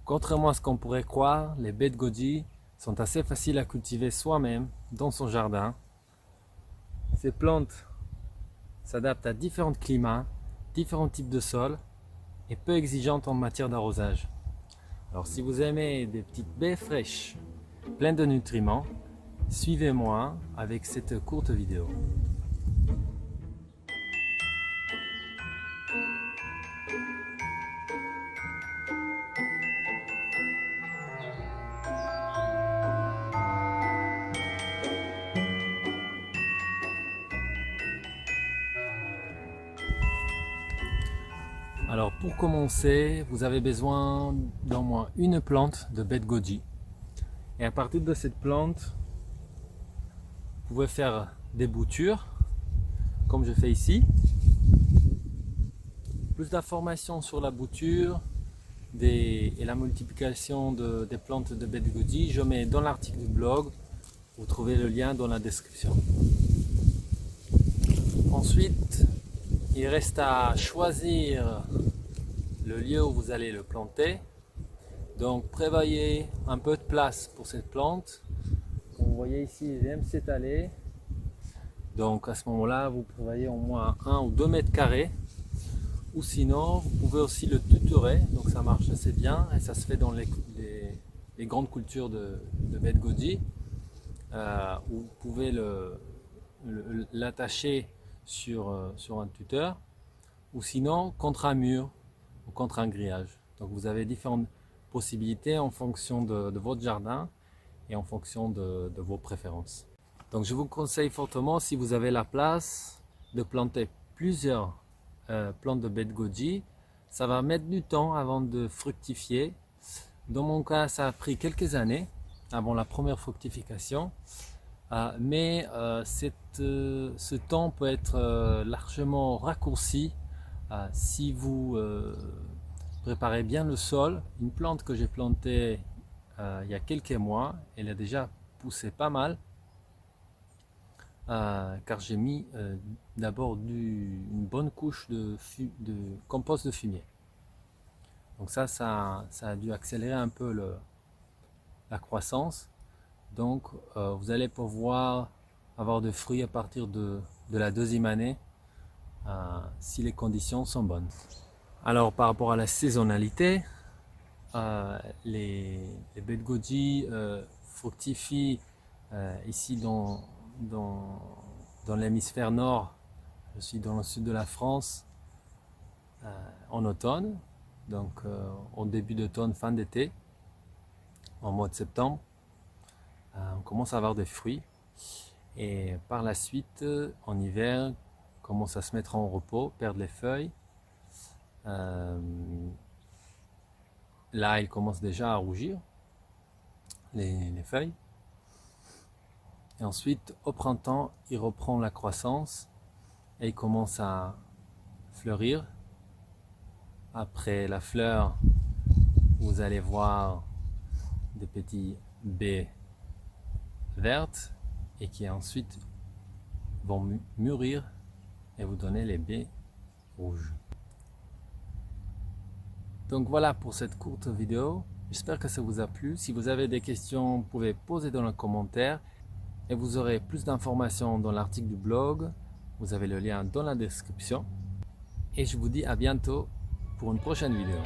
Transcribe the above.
Contrairement à ce qu'on pourrait croire, les baies de goji sont assez faciles à cultiver soi-même dans son jardin. Ces plantes s'adaptent à différents climats, différents types de sols et peu exigeantes en matière d'arrosage. Alors si vous aimez des petites baies fraîches, pleines de nutriments, suivez-moi avec cette courte vidéo. Alors pour commencer, vous avez besoin d'au moins une plante de baies de goji. Et à partir de cette plante, vous pouvez faire des boutures, comme je fais ici. Plus d'informations sur la bouture et la multiplication des plantes de baies de goji, je mets dans l'article du blog. Vous trouvez le lien dans la description. Ensuite, il reste à choisir le lieu où vous allez le planter. Donc prévoyez un peu de place pour cette plante. Comme vous voyez ici, elle aime s'étaler. Donc à ce moment-là, vous prévoyez au moins 1 ou 2 mètres carrés. Ou sinon, vous pouvez aussi le tutorer. Donc ça marche assez bien et ça se fait dans les grandes cultures de baies de goji. Où vous pouvez l'attacher sur un tuteur. Ou sinon contre un mur ou contre un grillage. Donc vous avez différentes possibilités en fonction de votre jardin et en fonction de vos préférences. Donc je vous conseille fortement, si vous avez la place, de planter plusieurs plantes de baies de goji. Ça va mettre du temps avant de fructifier. Dans mon cas, ça a pris quelques années avant la première fructification. Mais ce temps peut être largement raccourci si vous préparez bien le sol. Une plante que j'ai plantée il y a quelques mois, elle a déjà poussé pas mal, car j'ai mis d'abord une bonne couche de compost de fumier. Donc ça a dû accélérer un peu la croissance. Donc vous allez pouvoir avoir de fruits à partir de la deuxième année si les conditions sont bonnes. Alors par rapport à la saisonnalité, les baies de goji fructifient ici dans l'hémisphère nord. Je suis dans le sud de la France en automne, donc au début d'automne, fin d'été, en mois de septembre. On commence à avoir des fruits et par la suite, en hiver, commence à se mettre en repos, perdre les feuilles. Là, il commence déjà à rougir, les feuilles. Et ensuite, au printemps, il reprend la croissance et il commence à fleurir. Après la fleur, vous allez voir des petits baies vertes et qui ensuite vont mûrir et vous donner les baies rouges. Donc voilà pour cette courte vidéo. J'espère que ça vous a plu. Si vous avez des questions, vous pouvez poser dans les commentaires. Et vous aurez plus d'informations dans l'article du blog. Vous avez le lien dans la description. Et je vous dis à bientôt pour une prochaine vidéo.